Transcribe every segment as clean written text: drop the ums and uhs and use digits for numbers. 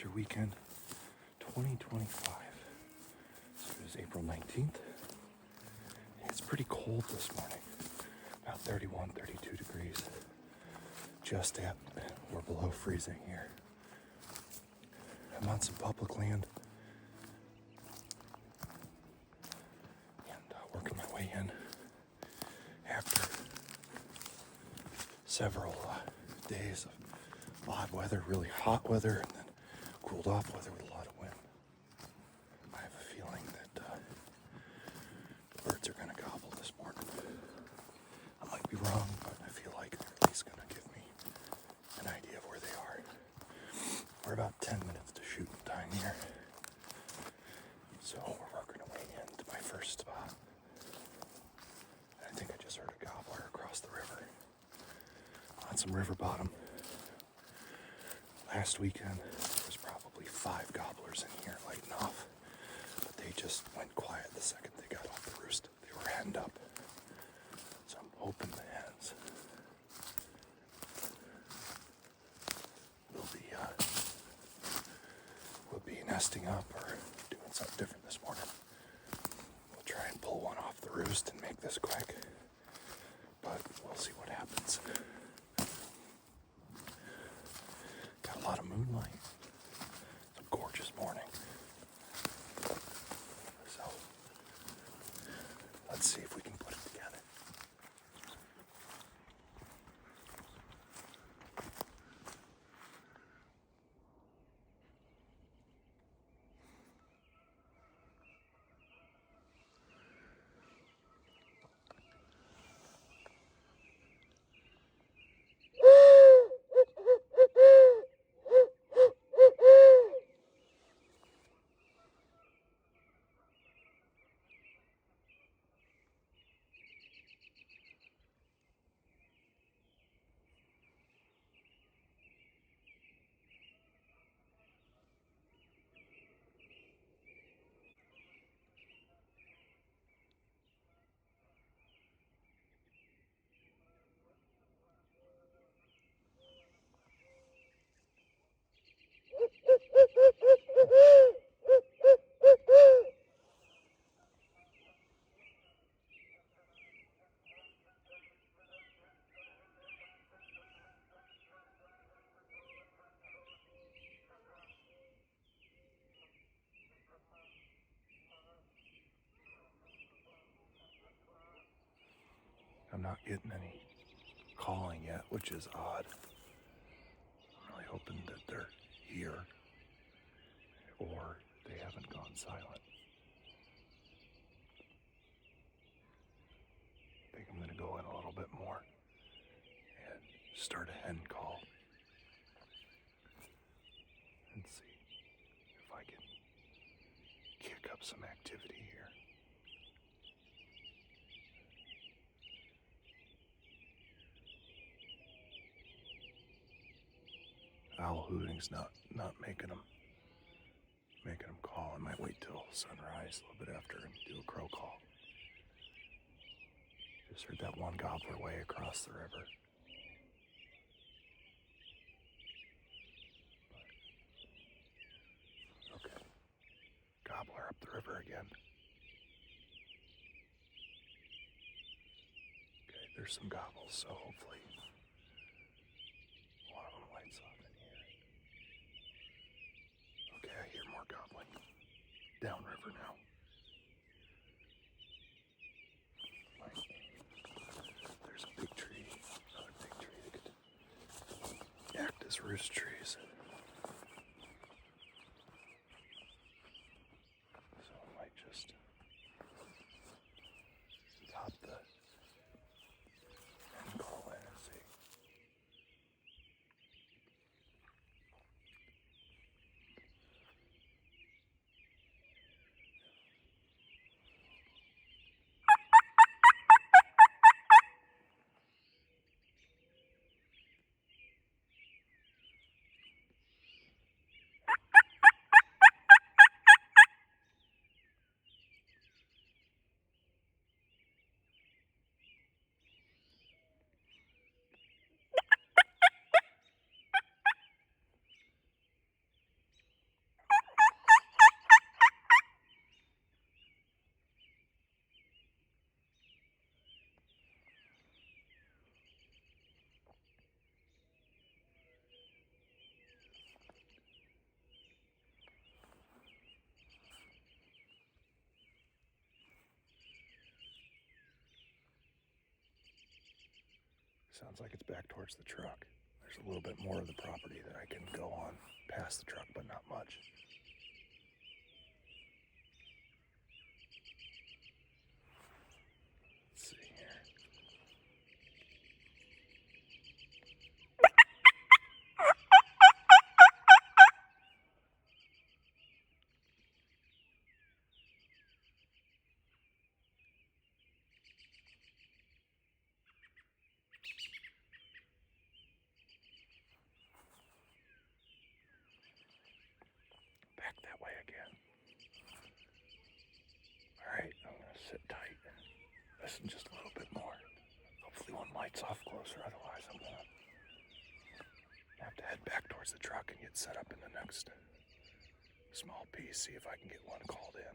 Easter weekend 2025. So it is April 19th. It's pretty cold this morning, about 31, 32 degrees. We're below freezing here. I'm on some public land and working my way in after several days of odd weather, really hot weather, and then cooled off weather with a lot of wind. I have a feeling that the birds are going to gobble this morning. I might be wrong, but I feel like they're at least going to give me an idea of where they are. We're about 10 minutes to shooting time here. So we're working our way into my first spot. I think I just heard a gobbler across the river on some river bottom. Last weekend, there was probably 5 gobblers in here lighting off, but they just went quiet the second they got off the roost. They were henned up, so I'm hoping the hens will be nesting up or doing something different this morning. We'll try and pull one off the roost and make this quick, but we'll see what happens. Got a lot of moonlight. It's a gorgeous morning. So let's see if we can put it together. I'm not getting any calling yet, which is odd. I'm really hoping that they're here or they haven't gone silent. I think I'm going to go in a little bit more and start a hen call and see if I can kick up some activity here. Owl hooting's not making them call. I might wait till sunrise a little bit after and do a crow call. Just heard that one gobbler way across the river. Okay, gobbler up the river again. Okay, there's some gobbles, so hopefully one of them lights up in here. Okay, I hear more gobbling. Downriver now. There's a big tree, another big tree that could act as roost trees. So I might just pop the and call in and see. Sounds like it's back towards the truck. There's a little bit more of the property that I can go on past the truck, but not much. Let's see here. Back that way again. Alright, I'm going to sit tight and listen just a little bit more. Hopefully one lights off closer, otherwise I'm going to have to head back towards the truck and get set up in the next small piece, see if I can get one called in.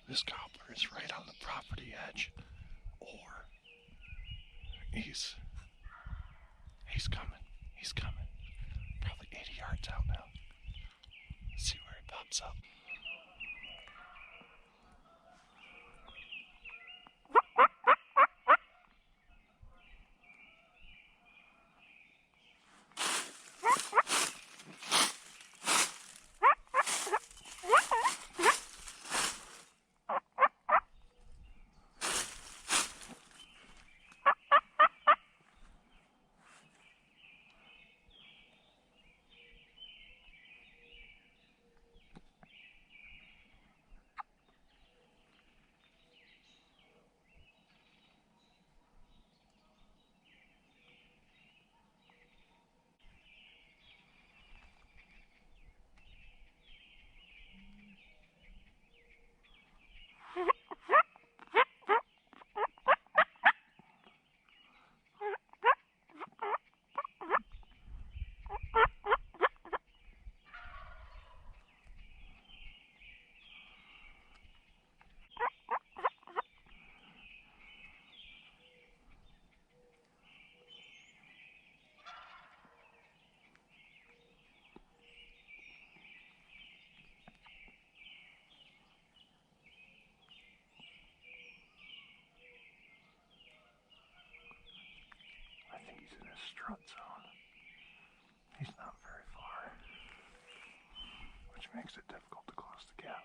This gobbler is right on the property edge, or he's coming. He's coming. Probably 80 yards out now. Let's see where he pops up. strut zone. He's not very far, which makes it difficult to close the gap.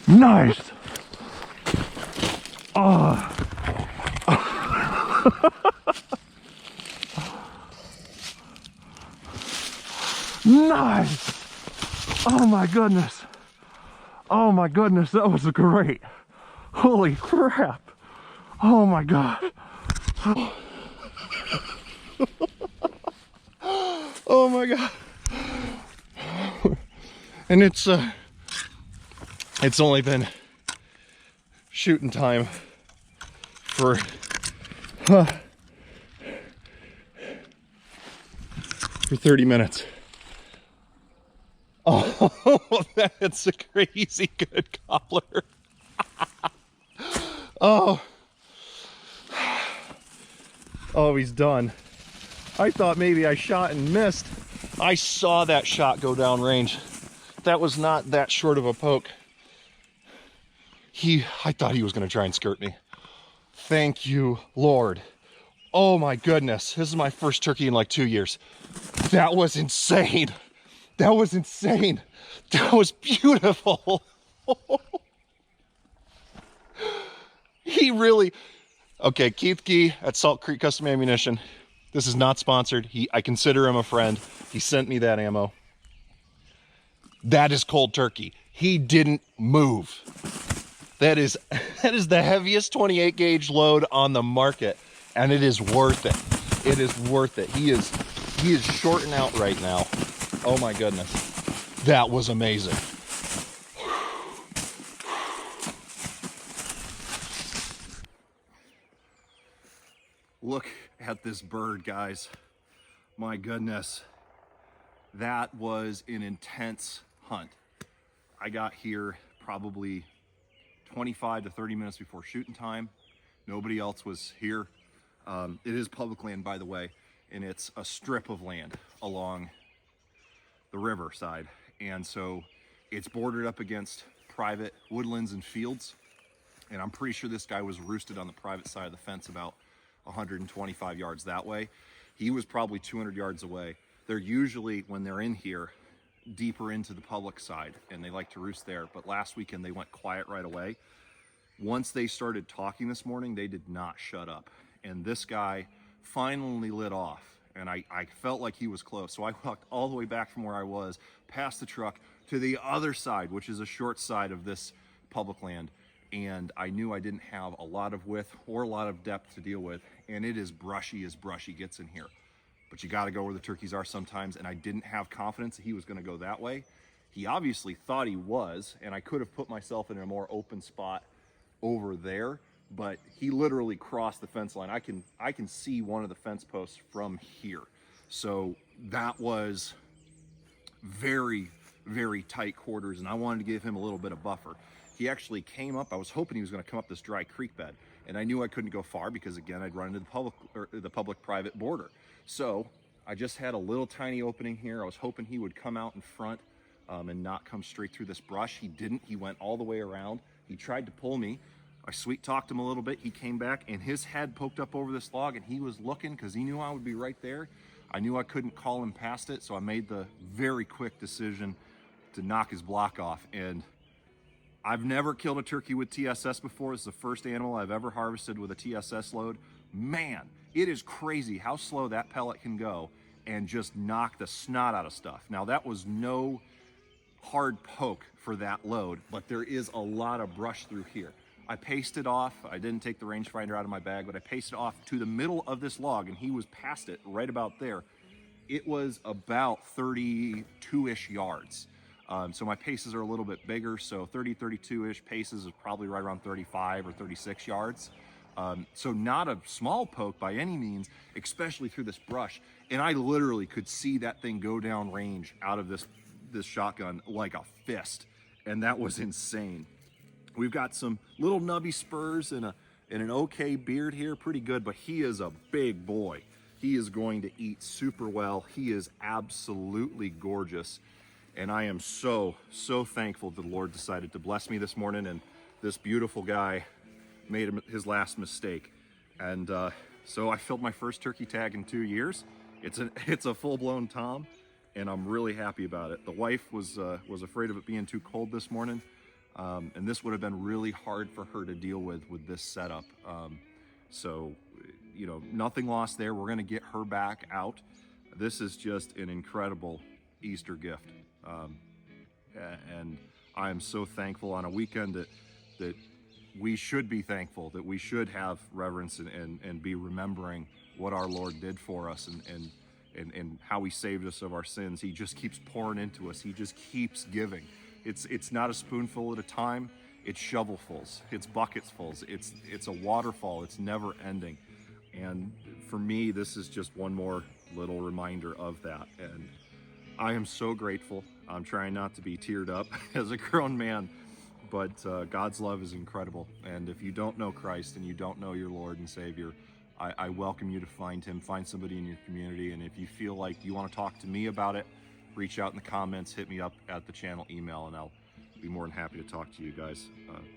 Nice. Oh. Nice. Oh my goodness. Oh my goodness, that was great. Holy crap. Oh my God. Oh my God. And it's only been shooting time for 30 minutes. Oh, that's a crazy good gobbler. Oh, he's done. I thought maybe I shot and missed. I saw that shot go down range that was not that short of a poke. I thought he was going to try and skirt me. Thank you, Lord. Oh my goodness. This is my first turkey in like 2 years. That was insane. That was insane. That was beautiful. He really... Okay, Keith Gee at Salt Creek Custom Ammunition. This is not sponsored. I consider him a friend. He sent me that ammo. That is cold turkey. He didn't move. That is the heaviest 28 gauge load on the market, and it is worth it. It is worth it. He is shorting out right now. Oh my goodness. That was amazing. Look at this bird, guys. My goodness. That was an intense hunt. I got here probably 25 to 30 minutes before shooting time. Nobody else was here. It is public land, by the way, and it's a strip of land along the river side. And so it's bordered up against private woodlands and fields. And I'm pretty sure this guy was roosted on the private side of the fence about 125 yards that way. He was probably 200 yards away. They're usually, when they're in here, deeper into the public side, and they like to roost there. But last weekend they went quiet right away. Once they started talking this morning, they did not shut up. And this guy finally lit off, and I felt like he was close. So I walked all the way back from where I was, past the truck, to the other side, which is a short side of this public land. And I knew I didn't have a lot of width or a lot of depth to deal with, and it is brushy as brushy gets in here. But you got to go where the turkeys are sometimes, and I didn't have confidence that he was going to go that way. He obviously thought he was, and I could have put myself in a more open spot over there, but he literally crossed the fence line. I can see one of the fence posts from here. So that was very, very tight quarters, and I wanted to give him a little bit of buffer. He actually came up. I was hoping he was going to come up this dry creek bed, and I knew I couldn't go far because, again, I'd run into the public-private border. So I just had a little tiny opening here. I was hoping he would come out in front and not come straight through this brush. He didn't. He went all the way around. He tried to pull me. I sweet-talked him a little bit. He came back, and his head poked up over this log, and he was looking because he knew I would be right there. I knew I couldn't call him past it, so I made the very quick decision to knock his block off. And I've never killed a turkey with TSS before. This is the first animal I've ever harvested with a TSS load. Man, it is crazy how slow that pellet can go and just knock the snot out of stuff. Now, that was no hard poke for that load, but there is a lot of brush through here. I pasted off. I didn't take the rangefinder out of my bag, but I pasted off to the middle of this log, and he was past it right about there. It was about 32-ish yards. So my paces are a little bit bigger, so 30, 32-ish paces is probably right around 35 or 36 yards. So not a small poke by any means, especially through this brush. And I literally could see that thing go down range out of this shotgun like a fist, and that was insane. We've got some little nubby spurs and an okay beard here, pretty good, but he is a big boy. He is going to eat super well. He is absolutely gorgeous. And I am so, so thankful that the Lord decided to bless me this morning, and this beautiful guy made his last mistake. And so I filled my first turkey tag in 2 years. It's a full-blown tom, and I'm really happy about it. The wife was afraid of it being too cold this morning, and this would have been really hard for her to deal with this setup. So, you know, nothing lost there. We're gonna get her back out. This is just an incredible Easter gift. And I am so thankful on a weekend that we should be thankful, that we should have reverence and be remembering what our Lord did for us and how he saved us of our sins. He just keeps pouring into us. He just keeps giving. It's not a spoonful at a time. It's shovelfuls. It's bucketsfuls. It's a waterfall. It's never ending. And for me, this is just one more little reminder of that. And I am so grateful. I'm trying not to be teared up as a grown man, but God's love is incredible. And if you don't know Christ and you don't know your Lord and Savior, I welcome you to find him, find somebody in your community. And if you feel like you want to talk to me about it, reach out in the comments, hit me up at the channel email, and I'll be more than happy to talk to you guys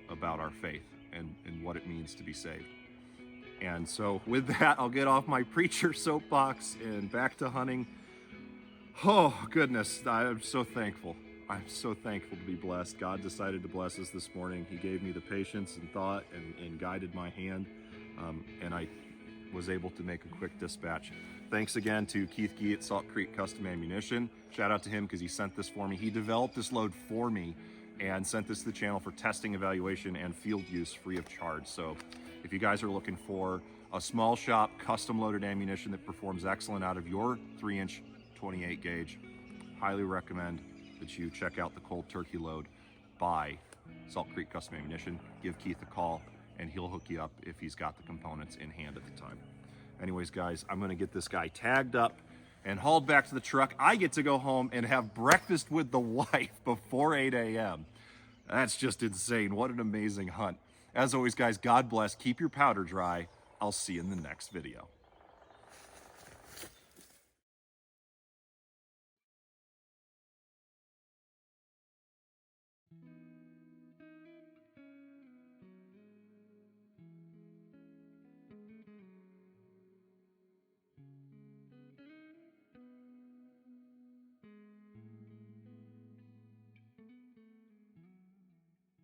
about our faith and what it means to be saved. And so with that, I'll get off my preacher soapbox and back to hunting. Oh, goodness, I'm so thankful. I'm so thankful to be blessed. God decided to bless us this morning. He gave me the patience and thought and guided my hand, and I was able to make a quick dispatch. Thanks again to Keith Gee at Salt Creek Custom Ammunition. Shout out to him because he sent this for me. He developed this load for me and sent this to the channel for testing, evaluation, and field use free of charge. So if you guys are looking for a small shop, custom loaded ammunition that performs excellent out of your 3-inch 28 gauge, highly recommend that you check out the Cold Turkey Load by Salt Creek Custom Ammunition. Give Keith a call and he'll hook you up if he's got the components in hand at the time. Anyways, guys, I'm gonna get this guy tagged up and hauled back to the truck. I get to go home and have breakfast with the wife before 8 a.m. That's just insane. What an amazing hunt. As always, guys, God bless. Keep your powder dry. I'll see you in the next video.